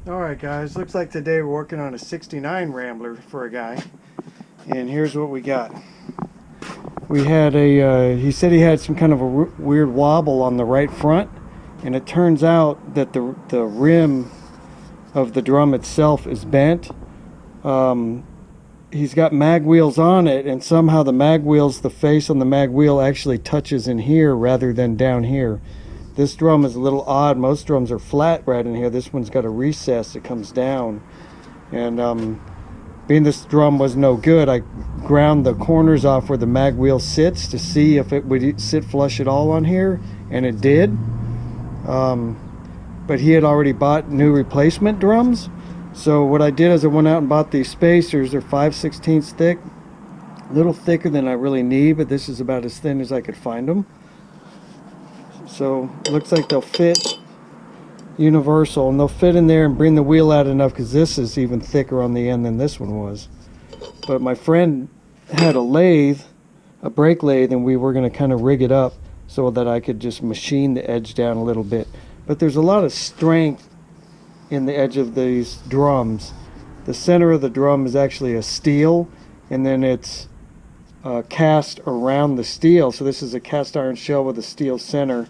Alright guys, looks like today we're working on a 69 Rambler for a guy. And here's what we got. We had he said he had some kind of a weird wobble on the right front. And it turns out that the rim of the drum itself is bent. He's got mag wheels on it, and somehow the mag wheels, the face on the mag wheel actually touches in here rather than down here. This drum is a little odd. Most drums are flat right in here. This one's got a recess that comes down. And being this drum was no good, I ground the corners off where the mag wheel sits to see if it would sit flush at all on here, and it did. But he had already bought new replacement drums. So what I did is I went out and bought these spacers. They're 5/16 thick, a little thicker than I really need, but this is about as thin as I could find them. So looks like they'll fit universal, and they'll fit in there and bring the wheel out enough, because this is even thicker on the end than this one was. But my friend had a lathe, a brake lathe, and we were going to kind of rig it up so that I could just machine the edge down a little bit. But there's a lot of strength in the edge of these drums. The center of the drum is actually a steel, and then it's cast around the steel. So this is a cast iron shell with a steel center.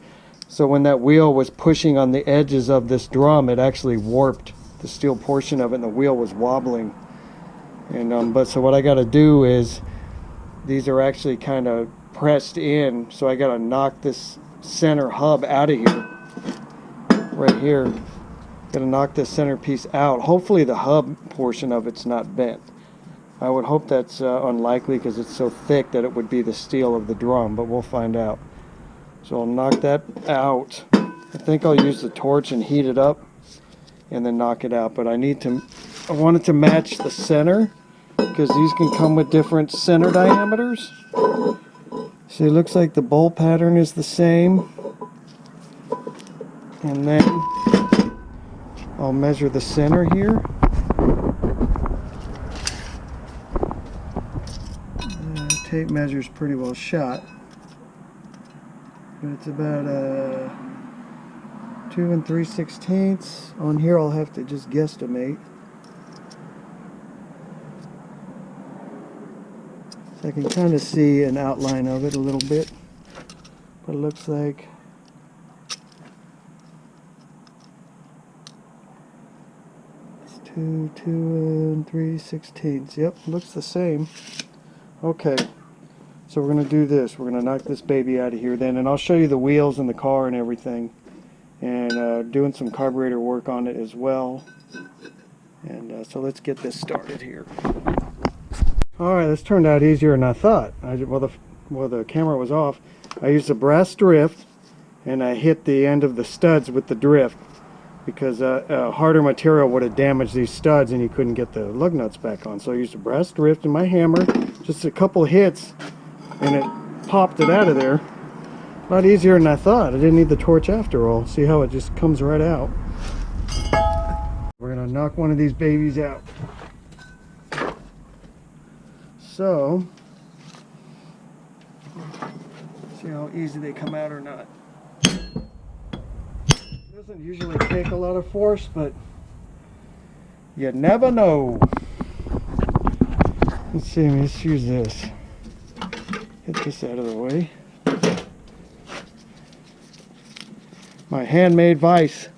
So when that wheel was pushing on the edges of this drum, it actually warped the steel portion of it, and the wheel was wobbling. And but so what I got to do is, these are actually kind of pressed in, so I got to knock this center hub out of here, right here. Got to knock this center piece out. Hopefully the hub portion of it's not bent. I would hope that's unlikely, because it's so thick that it would be the steel of the drum, but we'll find out. So I'll knock that out. I think I'll use the torch and heat it up and then knock it out. But I want it to match the center, because these can come with different center diameters. See, it looks like the bowl pattern is the same. And then I'll measure the center here. Tape measure's pretty well shot, but it's about 2 3/16. On here I'll have to just guesstimate. So I can kind of see an outline of it a little bit, but it looks like it's 2 3/16. Yep, looks the same. Okay. So we're going to do this. We're going to knock this baby out of here then, and I'll show you the wheels and the car and everything, and doing some carburetor work on it as well. And so let's get this started here. Alright, this turned out easier than I thought. While the camera was off, I used a brass drift, and I hit the end of the studs with the drift, because harder material would have damaged these studs and you couldn't get the lug nuts back on. So I used a brass drift and my hammer, just a couple hits, and it popped it out of there. A lot easier than I thought. I didn't need the torch after all. See how it just comes right out. We're gonna knock one of these babies out. So, see how easy they come out or not. Doesn't usually take a lot of force, but you never know. Let's see, let's use this. Get this out of the way. My handmade vise.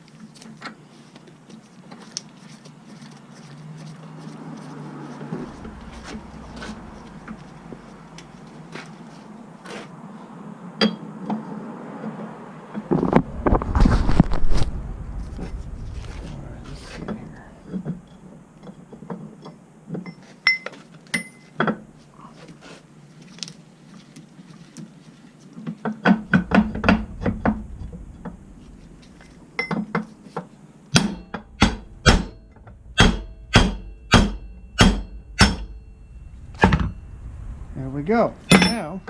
There we go. Now,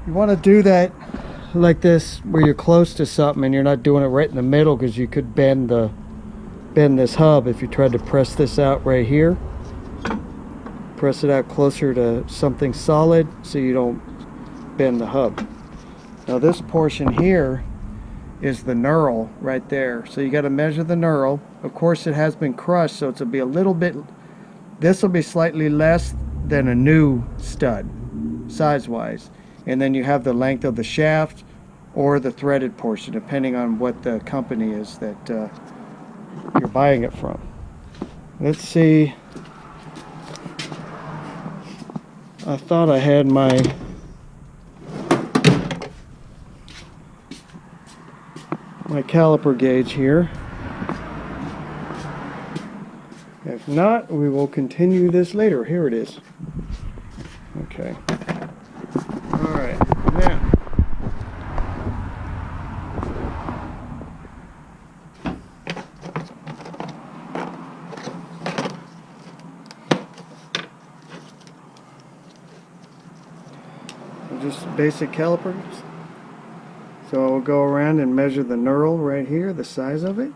you want to do that like this, where you're close to something and you're not doing it right in the middle, because you could bend this hub if you tried to press this out right here. Press it out closer to something solid so you don't bend the hub. Now this portion here is the knurl right there. So you got to measure the knurl. Of course, it has been crushed, so it'll be a little bit, this will be slightly less than a new stud, size-wise. And then you have the length of the shaft or the threaded portion, depending on what the company is that you're buying it from. Let's see. I thought I had my caliper gauge here. If not, we will continue this later. Here it is. Okay. All right. Now, just basic calipers. So I'll go around and measure the knurl right here, the size of it.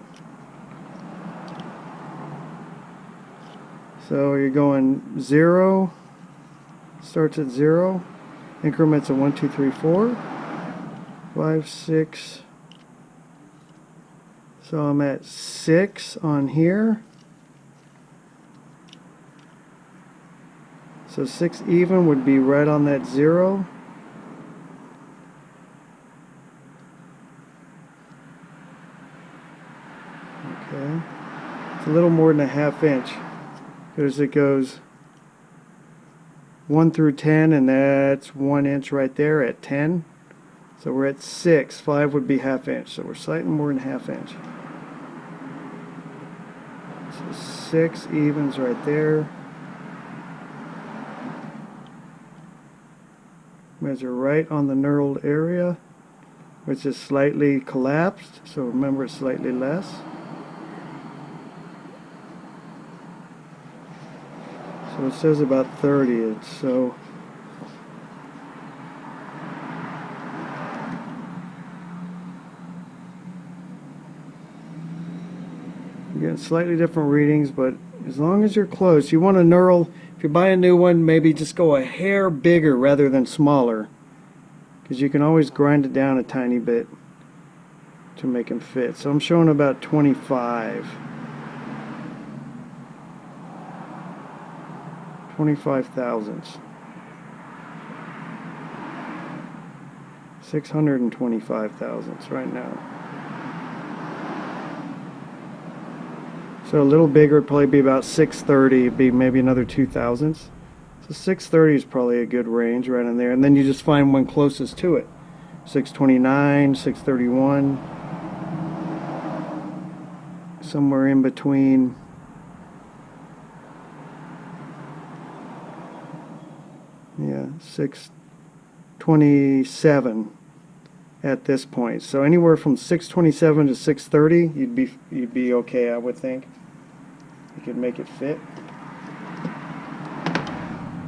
So you're going 0, starts at 0, increments of 1, 2, 3, 4, 5, 6. So I'm at 6 on here. So 6 even would be right on that 0. Okay, it's a little more than a ½ inch because it goes 1 through 10, and that's 1 inch right there at 10. So we're at 6. 5 would be ½ inch, so we're slightly more than ½ inch. So 6 evens right there. Measure right on the knurled area, which is slightly collapsed, so remember it's slightly less. So it says about 30, so you get slightly different readings, but as long as you're close, you want to knurl. If you buy a new one, maybe just go a hair bigger rather than smaller, because you can always grind it down a tiny bit to make them fit. So I'm showing about 25 thousandths. 625 thousandths right now. So a little bigger would probably be about 630, it'd be maybe another 2 thousandths. So 630 is probably a good range right in there, and then you just find one closest to it. 629, 631, somewhere in between. Yeah, 627 at this point. So anywhere from 627 to 630, you'd be okay, I would think. You could make it fit.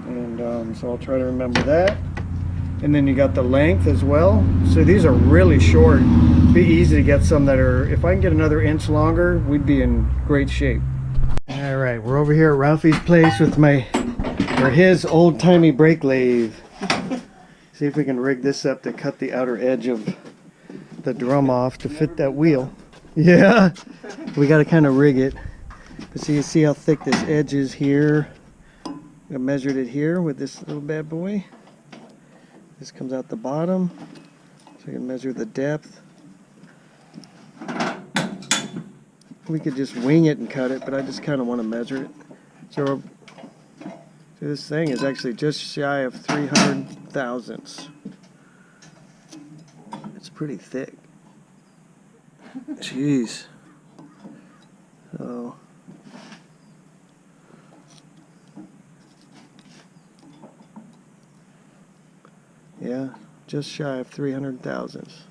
And so I'll try to remember that. And then you got the length as well. So these are really short. It'd be easy to get some that are, if I can get another inch longer, we'd be in great shape. All right, we're over here at Ralphie's place with his old-timey brake lathe. See if we can rig this up to cut the outer edge of the drum off to fit that wheel. Yeah, we got to kind of rig it. But so you see how thick this edge is here. I measured it here with this little bad boy. This comes out the bottom, so you can measure the depth. We could just wing it and cut it, but I just kind of want to measure it. So this thing is actually just shy of 300 thousandths. It's pretty thick. Jeez. So yeah, just shy of 300 thousandths.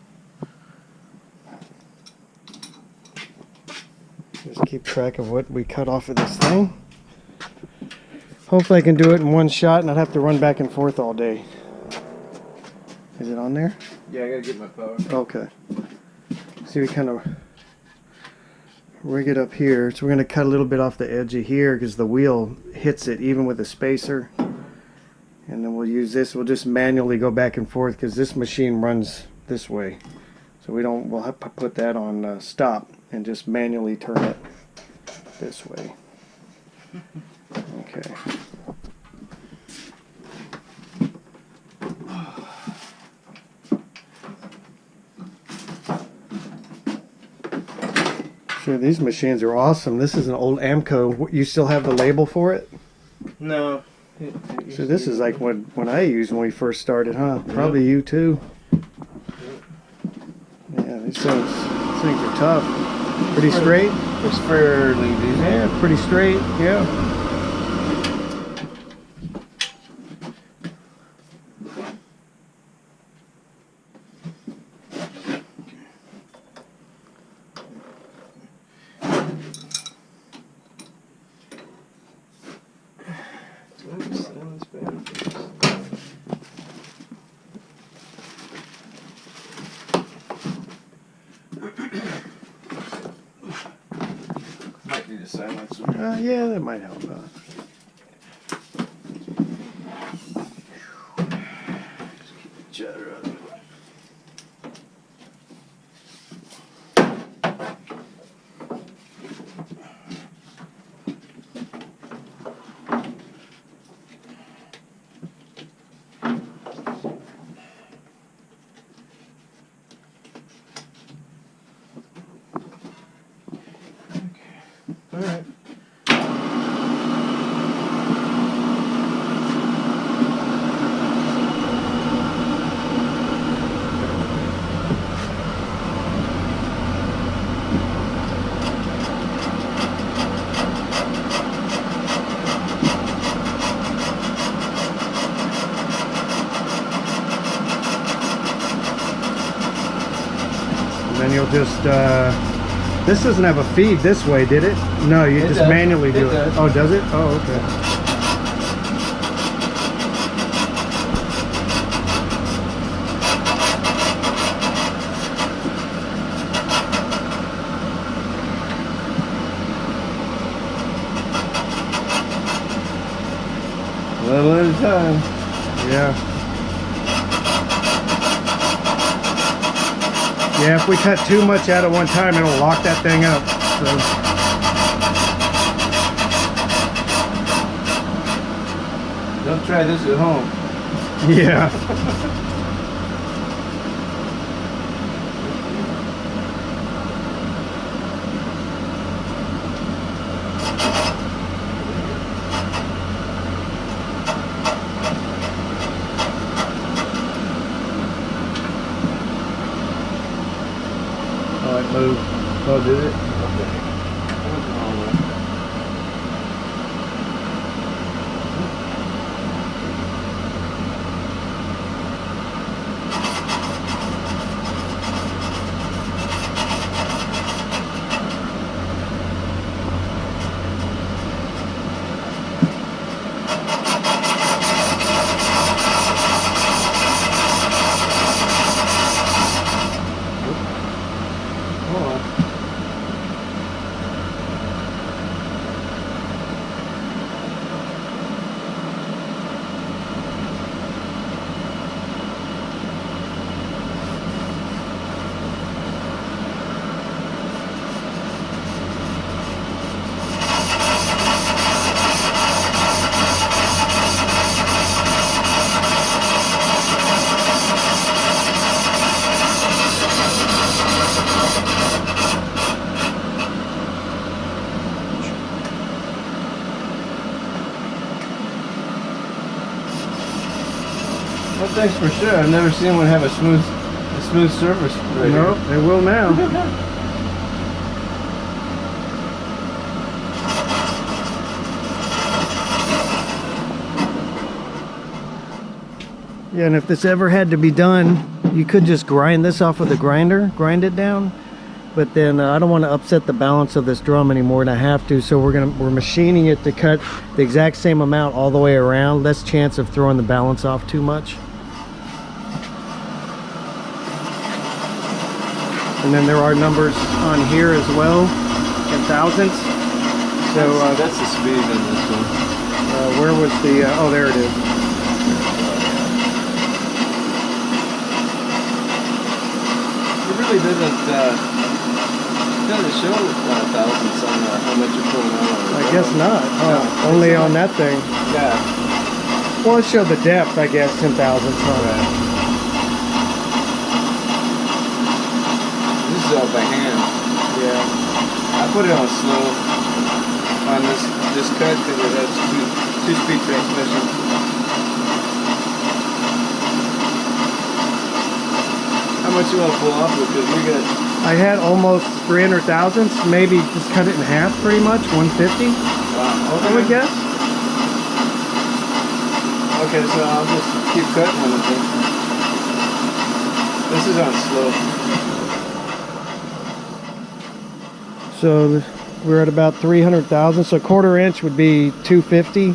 Just keep track of what we cut off of this thing. Hopefully I can do it in one shot and not have to run back and forth all day. Is it on there? Yeah, I gotta get my power. Okay. See, we kind of rig it up here. So we're going to cut a little bit off the edge of here because the wheel hits it even with a spacer. And then we'll use this. We'll just manually go back and forth because this machine runs this way. So we'll have to put that on stop and just manually turn it this way. Okay. Sure, these machines are awesome. This is an old Amco. You still have the label for it? No. So this is like when I used when we first started, huh? Probably you too. Yeah, these things are tough. Pretty straight? It's fairly decent. Yeah, pretty straight, yeah. Might need a silencer. Yeah, that might help. Chatter out of it. All right. And then you'll just, this doesn't have a feed this way, did it? No, you just does. manually do it. Does. Oh, does it? Oh, okay. A little at a time. Yeah. Yeah, if we cut too much out at one time, it'll lock that thing up. So. Don't try this at home. Yeah. Oh, it moved. Oh, did it? Okay. Well, thanks for sure. I've never seen one have a smooth surface. Right No, here. it will now. Yeah, and if this ever had to be done, you could just grind this off with a grinder, grind it down. But then I don't want to upset the balance of this drum anymore, and I have to. So we're machining it to cut the exact same amount all the way around. Less chance of throwing the balance off too much. And then there are numbers on here as well in thousandths. So that's the speed in this one. where was the? Oh, there it is. You really probably doesn't show thousands on how much you're pulling out. I guess not. Oh, only on that thing. Yeah. Well, it showed the depth, I guess, 10,000. Right. This is all by hand. Yeah. I put it on slow on this cut because it has two-speed transmission. How much you want to pull off because we got. I had almost 300 thousandths. Maybe just cut it in half, pretty much 150. Wow. Okay. I would guess. Okay, so I'll just keep cutting on the thing. This is on slow. So we're at about 300,000. So quarter inch would be 250.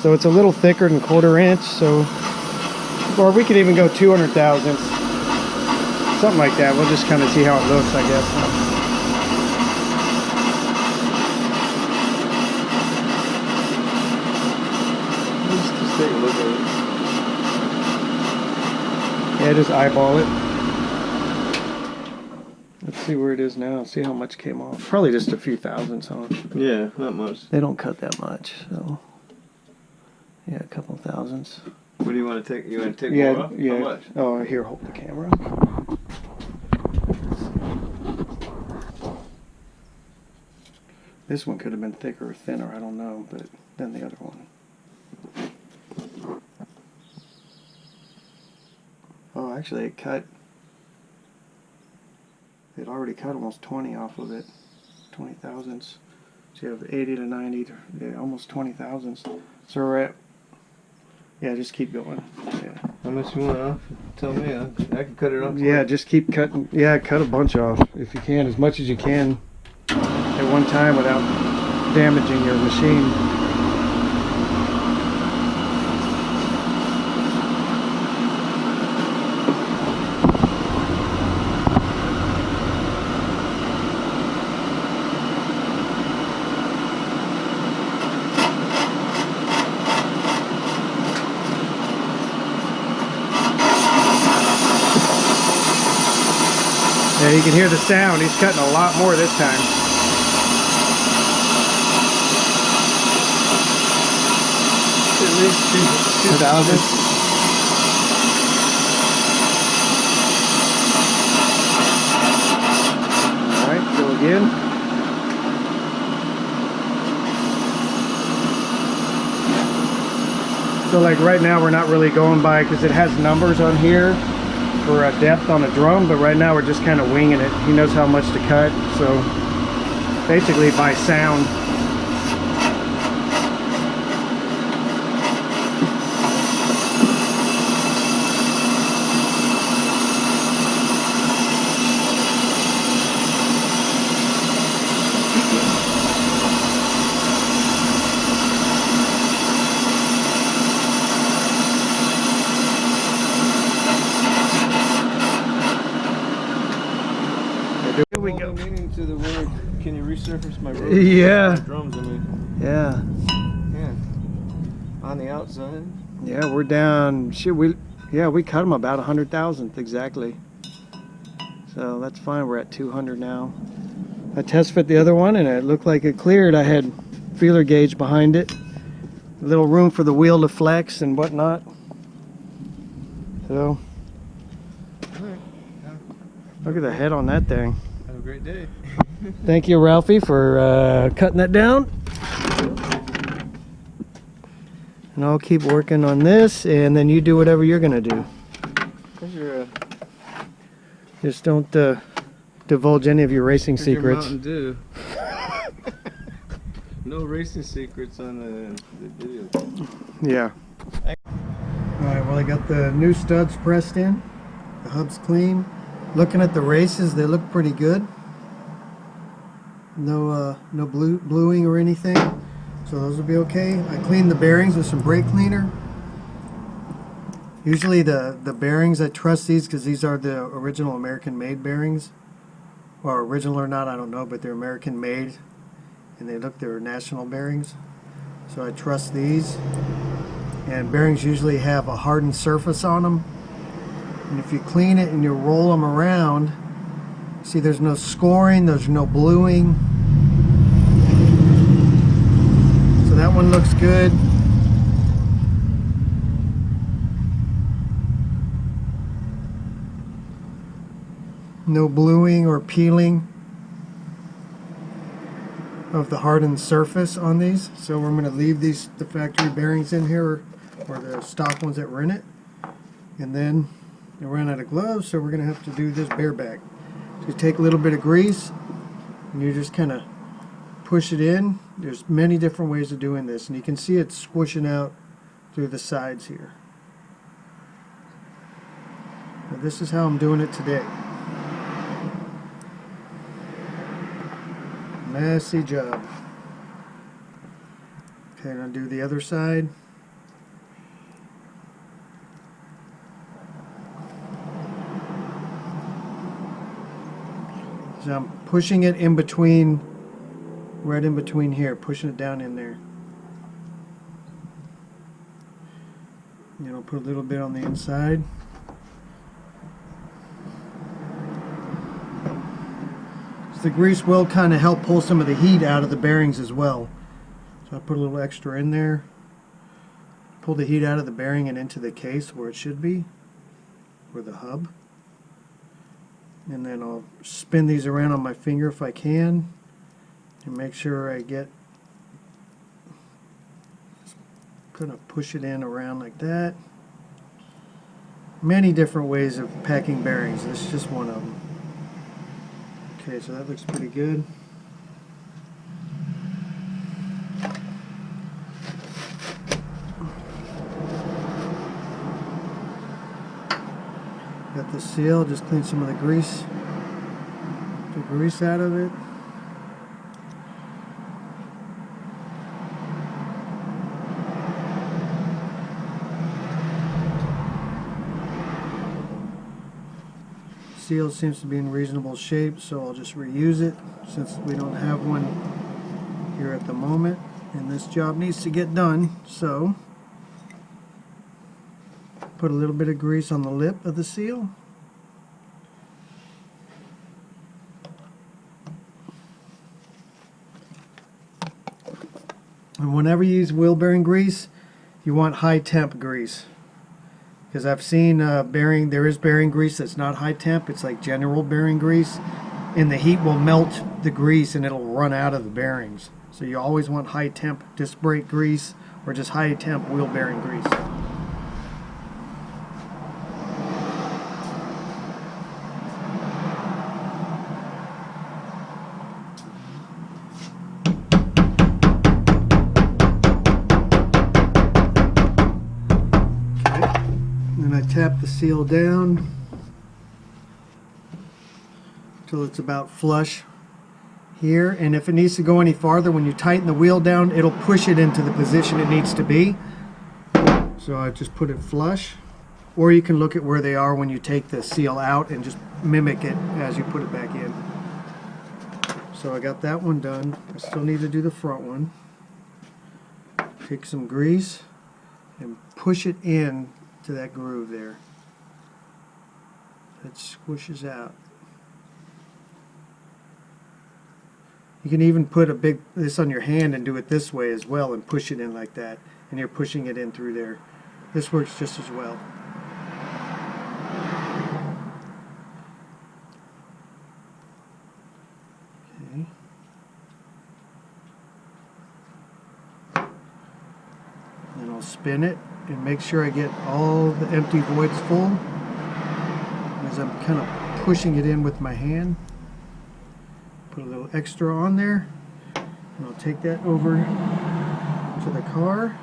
So it's a little thicker than quarter inch. So, or we could even go 200 thousandths, something like that. We'll just kind of see how it looks, I guess. Just take a look at it. Yeah, just eyeball it. Let's see where it is now. See how much came off. Probably just a few thousandths on. Yeah, not much. They don't cut that much, so yeah, a couple thousandths. What do you want to take? You want to take Yeah, more off? yeah. How much? Oh, here, hold the camera. This one could have been thicker or thinner, I don't know, but than the other one. Oh, actually it cut. It already cut almost 20 off of it. 20 thousandths. So you have 80 to 90 to, yeah, almost 20 thousandths. So we're at, yeah, just keep going. Yeah. How much you want off? Tell me. I can cut it off. Yeah, just keep cutting. Yeah, cut a bunch off if you can, as much as you can at one time without damaging your machine. Yeah, you can hear the sound. He's cutting a lot more this time. At least 2,000. All right, go again. So like right now we're not really going by because it has numbers on here for a depth on a drum, but right now we're just kind of winging it. He knows how much to cut, so basically by sound. Here we go. Meaning to the word, can you resurface my road? Yeah. Drums, I mean. Yeah. Yeah. On the outside. Yeah, we're down. Shit, we cut them about 100,000th exactly. So that's fine. We're at 200 now. I test fit the other one and it looked like it cleared. I had feeler gauge behind it. A little room for the wheel to flex and whatnot. So look at the head on that thing. Have a great day. Thank you, Ralphie, for cutting that down. And I'll keep working on this, and then you do whatever you're gonna do. Just don't divulge any of your racing secrets. Mountain Dew. No racing secrets on the video. Yeah. Alright, well I got the new studs pressed in. The hub's clean. Looking at the races, they look pretty good. No bluing or anything. So those will be okay. I cleaned the bearings with some brake cleaner. Usually the bearings, I trust these because these are the original American made bearings. Well, original or not, I don't know, but they're American made. And they're national bearings. So I trust these. And bearings usually have a hardened surface on them. And if you clean it and you roll them around, See, there's no scoring, there's no bluing. So that one looks good. No bluing or peeling of the hardened surface on these. So we're going to leave these, the factory bearings in here, or the stock ones that were in it. And then I ran out of gloves, so we're going to have to do this bareback. So you take a little bit of grease and you just kind of push it in. There's many different ways of doing this, and you can see it squishing out through the sides here. Now this is how I'm doing it today. Messy job. Okay, now do the other side. So I'm pushing it in between, right in between here, pushing it down in there. You know, put a little bit on the inside. So the grease will kind of help pull some of the heat out of the bearings as well. So I put a little extra in there. Pull the heat out of the bearing and into the case where it should be, or the hub. And then I'll spin these around on my finger if I can, and make sure I get, just kind of push it in around like that. Many different ways of packing bearings. This is just one of them. Okay, so that looks pretty good. Got the seal, just clean some of the grease out of it. Seal seems to be in reasonable shape, so I'll just reuse it since we don't have one here at the moment, and this job needs to get done. So put a little bit of grease on the lip of the seal. And whenever you use wheel bearing grease, you want high temp grease. Because I've seen there is bearing grease that's not high temp. It's like general bearing grease. And the heat will melt the grease and it'll run out of the bearings. So you always want high temp disc brake grease or just high temp wheel bearing grease. Tap the seal down until it's about flush here, and if it needs to go any farther, when you tighten the wheel down, it'll push it into the position it needs to be. So I just put it flush, or you can look at where they are when you take the seal out and just mimic it as you put it back in. So I got that one done. I still need to do the front one. Take some grease and push it in to that groove there. It squishes out. You can even put this on your hand and do it this way as well and push it in like that, and you're pushing it in through there. This works just as well. Okay. Then I'll spin it and make sure I get all the empty voids full as I'm kind of pushing it in with my hand. Put a little extra on there, and I'll take that over to the car.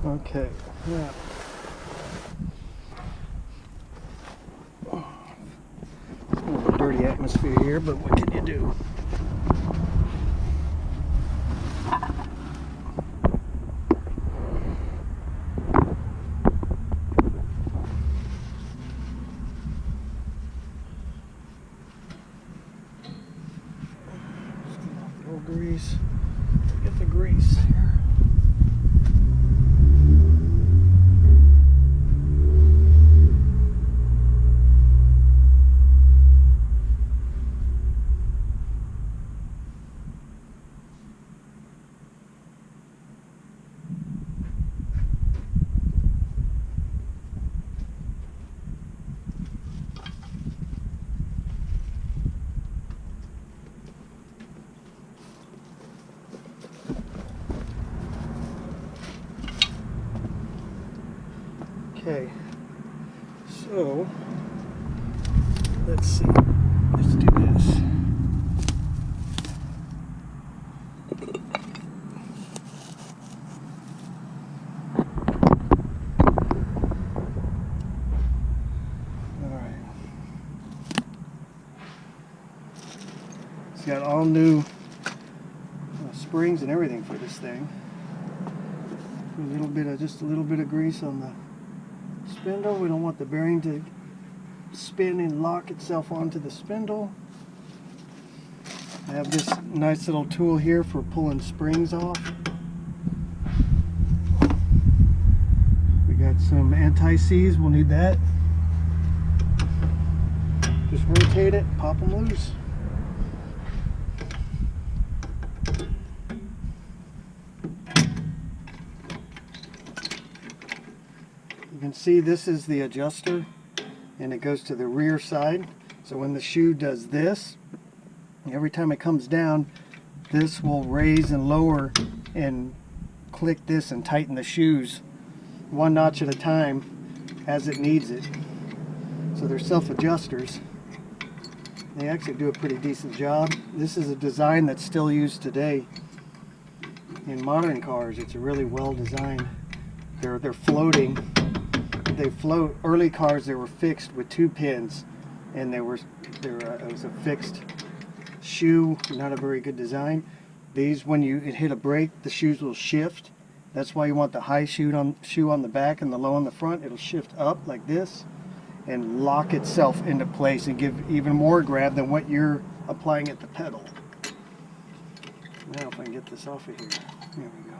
Okay, now atmosphere here, but what can you do? Grease. Get the grease here. Okay, so let's see. Let's do this. All right. It's got all new springs and everything for this thing. Just a little bit of grease on the spindle. We don't want the bearing to spin and lock itself onto the spindle. I have this nice little tool here for pulling springs off. We got some anti-seize, we'll need that. Just rotate it, pop them loose. You can see this is the adjuster and it goes to the rear side. So when the shoe does this, every time it comes down, this will raise and lower and click this and tighten the shoes one notch at a time as it needs it. So they're self-adjusters. They actually do a pretty decent job. This is a design that's still used today in modern cars. It's really well designed. They're floating. They float. Early cars, they were fixed with 2 pins, and it was a fixed shoe. Not a very good design. These, when you hit a brake, the shoes will shift. That's why you want the high shoe on the back and the low on the front. It'll shift up like this and lock itself into place and give even more grab than what you're applying at the pedal. Now if I can get this off of here. There we go.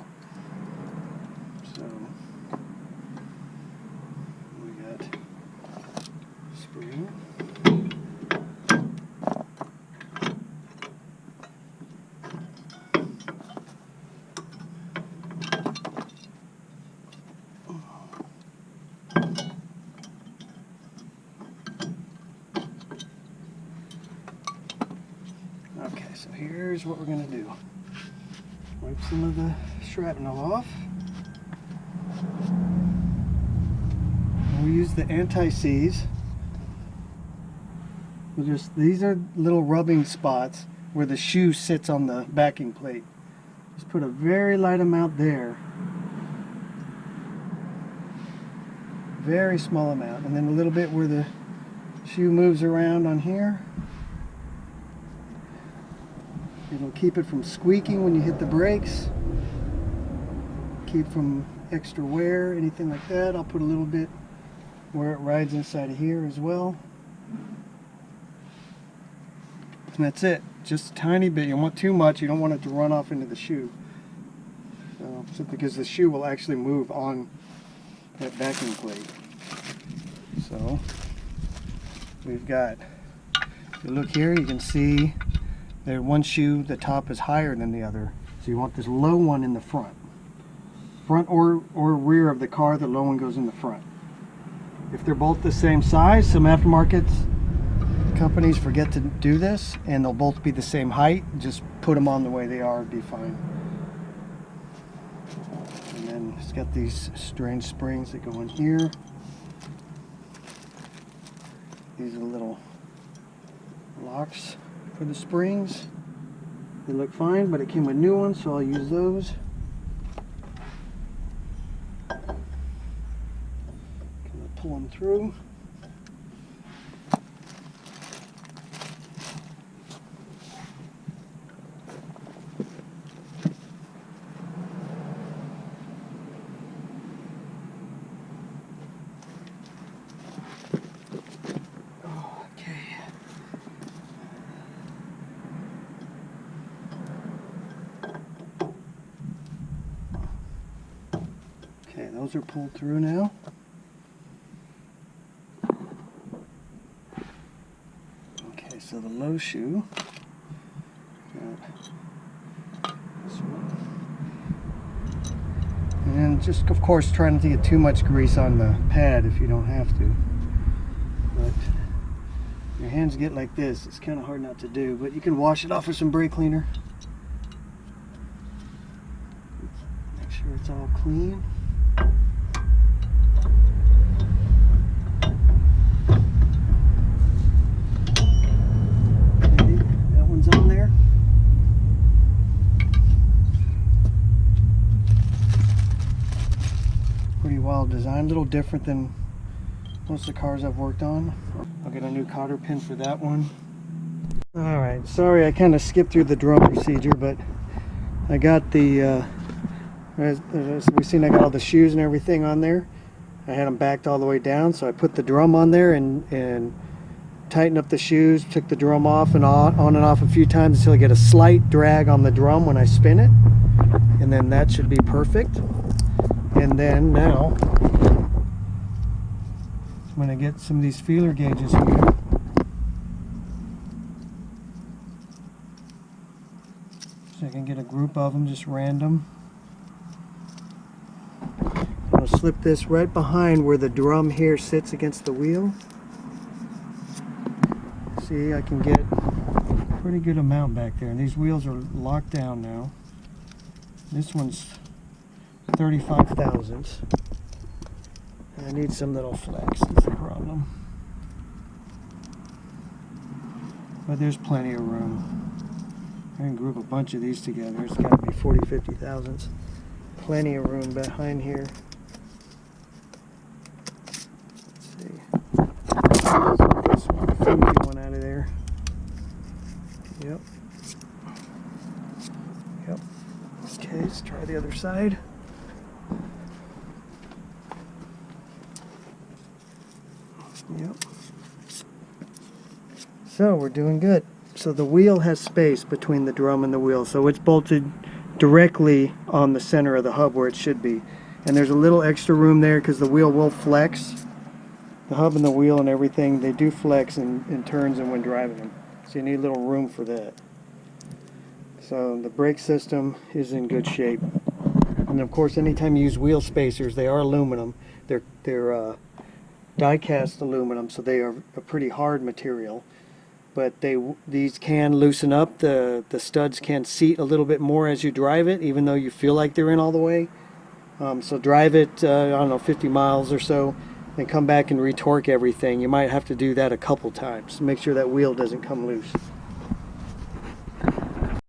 So we got spring. Okay, so here's what we're going to do. Wipe some of the shrapnel off. And we use the anti-seize. These are little rubbing spots where the shoe sits on the backing plate. Just put a very light amount there. Very small amount. And then a little bit where the shoe moves around on here. It'll keep it from squeaking when you hit the brakes. Keep from extra wear, anything like that. I'll put a little bit where it rides inside of here as well. And that's it. Just a tiny bit. You don't want too much. You don't want it to run off into the shoe. So because the shoe will actually move on that backing plate. So we've got, if you look here, you can see that one shoe, the top is higher than the other. So you want this low one in the front. Front or rear of the car, the low one goes in the front. If they're both the same size, some aftermarket companies forget to do this, and they'll both be the same height. Just put them on the way they are, it'd be fine. And then it's got these strange springs that go in here. These are the little locks for the springs. They look fine, but it came with new ones, so I'll use those. Pull them through. those are pulled through now. Okay, so the low shoe. This one. And just, of course, try not to get too much grease on the pad if you don't have to. But your hands get like this, it's kind of hard not to do. But you can wash it off with some brake cleaner. Make sure it's all clean. Okay, that one's on there. Pretty well designed, a little different than most of the cars I've worked on. I'll get a new cotter pin for that one. Alright, sorry I kind of skipped through the drum procedure, but I got the, as we've seen, I got all the shoes and everything on there. I had them backed all the way down, so I put the drum on there and tightened up the shoes, took the drum off and on and off a few times until I get a slight drag on the drum when I spin it. And then that should be perfect. And then now, I'm going to get some of these feeler gauges here. So I can get a group of them, just random. I'm going to slip this right behind where the drum here sits against the wheel. See, I can get a pretty good amount back there. And these wheels are locked down now. This one's 35 thousandths. I need some that'll flex, that's the problem. But there's plenty of room. I can group a bunch of these together. It's got to be 40, 50 thousandths. Plenty of room behind here. Let's see. This one, funky one out of there. Yep. Yep. Okay, let's try the other side. Yep. So we're doing good. So the wheel has space between the drum and the wheel, so it's bolted directly on the center of the hub where it should be. And there's a little extra room there because the wheel will flex. The hub and the wheel and everything, they do flex in turns and when driving them. So you need a little room for that. So the brake system is in good shape. And of course, anytime you use wheel spacers, they are aluminum. They're die-cast aluminum, so they are a pretty hard material. But these can loosen up. The studs can seat a little bit more as you drive it, even though you feel like they're in all the way. So drive it, I don't know, 50 miles or so, and come back and retorque everything. You might have to do that a couple times. Make sure that wheel doesn't come loose.